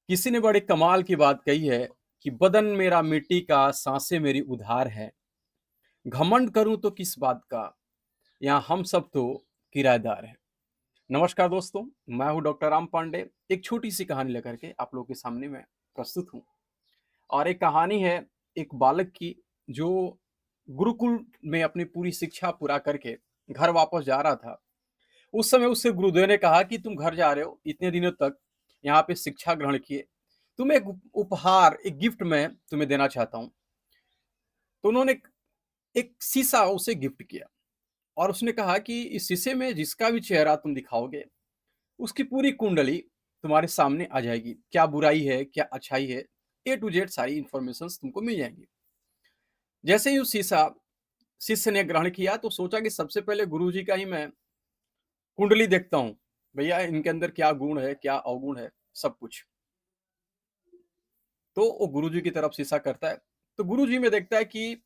किसी ने बड़े कमाल की बात कही है कि बदन मेरा मिट्टी का, सांसें मेरी उधार है। घमंड करूं तो किस बात का, यहाँ हम सब तो किराएदार हैं। नमस्कार दोस्तों, मैं हूं डॉक्टर राम पांडे। एक छोटी सी कहानी लेकर के आप लोगों के सामने मैं प्रस्तुत हूं। और एक कहानी है एक बालक की, जो गुरुकुल में अपनी पूरी शिक्षा पूरा करके घर वापस जा रहा था। उस समय उससे गुरुदेव ने कहा कि तुम घर जा रहे हो, इतने दिनों तक यहाँ पे शिक्षा ग्रहण किए, तुम्हें एक उपहार, एक गिफ्ट मैं तुम्हें देना चाहता हूँ। तो उन्होंने एक शीशा उसे गिफ्ट किया और उसने कहा कि इस शीशे में जिसका भी चेहरा तुम दिखाओगे, उसकी पूरी कुंडली तुम्हारे सामने आ जाएगी। क्या बुराई है, क्या अच्छाई है, ए टू जेड सारी इन्फॉर्मेशंस तुमको मिल जाएंगी। जैसे ही उस शीशा शिष्य ने ग्रहण किया तो सोचा कि सबसे पहले गुरुजी का ही मैं कुंडली देखता हूँ, भैया इनके अंदर क्या गुण है, क्या अवगुण है, सब कुछ। तो वो गुरुजी की तरफ शीशा करता है, तो गुरुजी में देखता है कि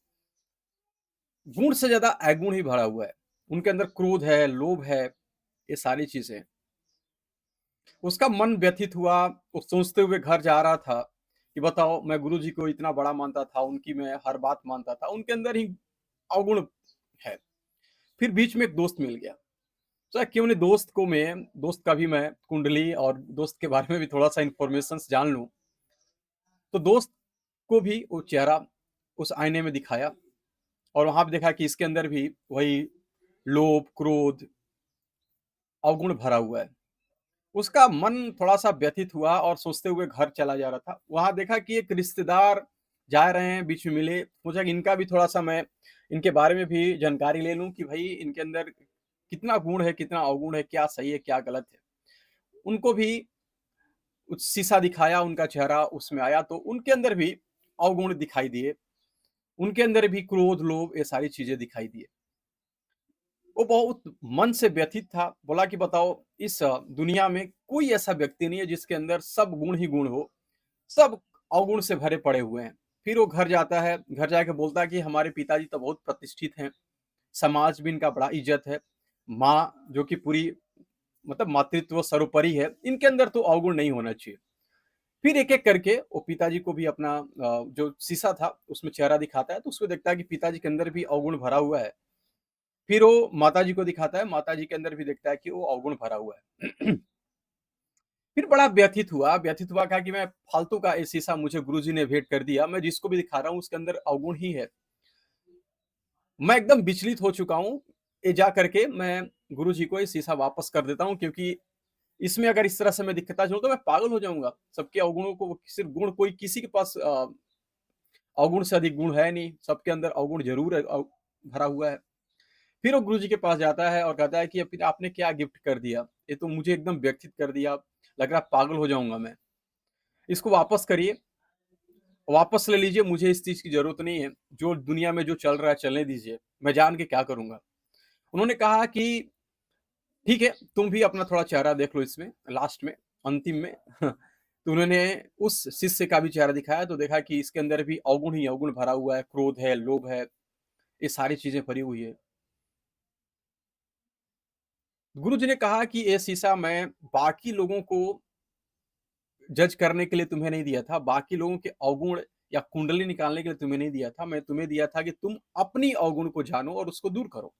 गुण से ज्यादा अवगुण ही भरा हुआ है। उनके अंदर क्रोध है, लोभ है, ये सारी चीजें। उसका मन व्यथित हुआ। वो सोचते हुए घर जा रहा था कि बताओ, मैं गुरुजी को इतना बड़ा मानता था, उनकी मैं हर बात मानता था, उनके अंदर ही अवगुण है। फिर बीच में एक दोस्त मिल गया। तो क्यों नहीं दोस्त का भी मैं कुंडली और दोस्त के बारे में भी थोड़ा सा इंफॉर्मेशन जान लूं। तो दोस्त को भी वो चेहरा उस आईने में दिखाया और वहां पे देखा कि इसके अंदर भी वही लोभ, क्रोध, अवगुण भरा हुआ है। उसका मन थोड़ा-सा व्यथित हुआ और सोचते हुए घर चला जा रहा था। वहाँ देखा कि एक रिश्तेदार जा रहे हैं, बीच में मिले। सोचा कि इनका भी थोड़ा-सा मैं इनके बारे में भी जानकारी ले लूँ कि भई इनके अंदर कितना गुण है, कितना अवगुण है, क्या सही है, क्या गलत है। उनको भी कुछ शीशा दिखाया, उनका चेहरा उसमें आया तो उनके अंदर भी अवगुण दिखाई दिए। उनके अंदर भी क्रोध, लोभ, ये सारी चीज़ें दिखाई दिए। वो बहुत मन से व्यथित था। बोला कि बताओ, इस दुनिया में कोई ऐसा व्यक्ति नहीं है जिसके अंदर सब गुण ही गुण हो, सब अवगुण से भरे पड़े हुए हैं। फिर वो घर जाता है, घर जाके बोलता है कि हमारे पिताजी तो बहुत प्रतिष्ठित हैं, समाज में इनका बड़ा इज्जत है। माँ जो कि पूरी मतलब मातृत्व सर्वोपरि है, इनके अंदर तो अवगुण नहीं होना चाहिए। फिर एक-एक करके वो पिताजी को भी अपना जो शीशा था उसमें चेहरा दिखाता है, तो उसमें देखता है कि पिताजी के अंदर भी अवगुण भरा हुआ है। फिर वो माताजी को दिखाता है, माताजी के अंदर भी देखता है कि वो अवगुण भरा हुआ है। फिर बड़ा व्यथित हुआ, कहा कि मैं फालतू का ये शीशा मुझे गुरुजी ने भेंट कर दिया, मैं जिसको भी दिखा रहा हूँ उसके अंदर अवगुण ही है। मैं एकदम विचलित हो चुका हूँ, ये जा करके मैं गुरुजी को ये शीशा वापस कर देता हूँ, क्योंकि इसमें अगर इस तरह से मैं दिखता चलूँ तो मैं पागल हो जाऊँगा। सबके अवगुणों को सिर्फ गुण, कोई किसी के पास अवगुण से अधिक गुण है नहीं, सबके अंदर अवगुण ज़रूर है, भरा हुआ है। फिर वो गुरुजी के पास जाता है और कहता है कि फिर आपने क्या गिफ्ट कर दिया? ये तो मुझे एकदम व्यथित कर दिया, लग रहा है पागल हो जाऊँगा मैं। इसको वापस करिए, वापस ले लीजिए, मुझे इस चीज़ की ज़रूरत नहीं है। जो दुनिया में जो चल रहा है चलने दीजिए, मैं जान के क्या करूँगा? उन्होंने कहा कि ठीक है, तुम भी अपना थोड़ा चेहरा देख लो इसमें, लास्ट में, अंतिम में। तो उन्होंने उस शिष्य का भी चेहरा दिखाया तो देखा कि इसके अंदर भी अवगुण ही अवगुण भरा हुआ है, क्रोध है, लोभ है, ये सारी चीज़ें भरी हुई है। गुरुजी ने कहा कि ये शीशा मैं बाकी लोगों को जज करने के लिए तुम्हें नहीं दिया था, बाकी लोगों के अवगुण या कुंडली निकालने के लिए तुम्हें नहीं दिया था, मैं तुम्हें दिया था कि तुम अपनी अवगुण को जानो और उसको दूर करो।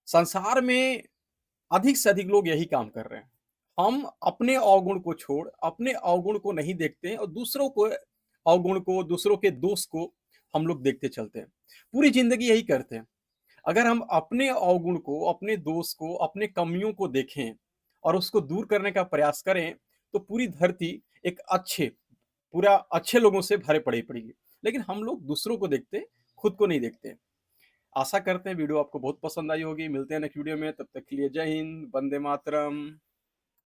संसार में अधिक से अधिक लोग यही काम कर रहे हैं। हम अपने अवगुण को छोड़, अपने अवगुण को नहीं देखते हैं और दूसरों को अवगुण को, दूसरों के दोष को हम लोग देखते चलते हैं। पूरी ज़िंदगी यही करते हैं। अगर हम अपने अवगुण को, अपने दोष को, अपने कमियों को देखें और उसको दूर करने का प्रयास करें, तो पूरी धरती एक पूरा अच्छे लोगों से भरे पड़ी पड़ेगी। लेकिन हम लोग दूसरों को देखते हैं, खुद को नहीं देखते। आशा करते हैं वीडियो आपको बहुत पसंद आई होगी। मिलते हैं नेक्स्ट वीडियो में, तब तक के लिए जय हिंद, वंदे मातरम।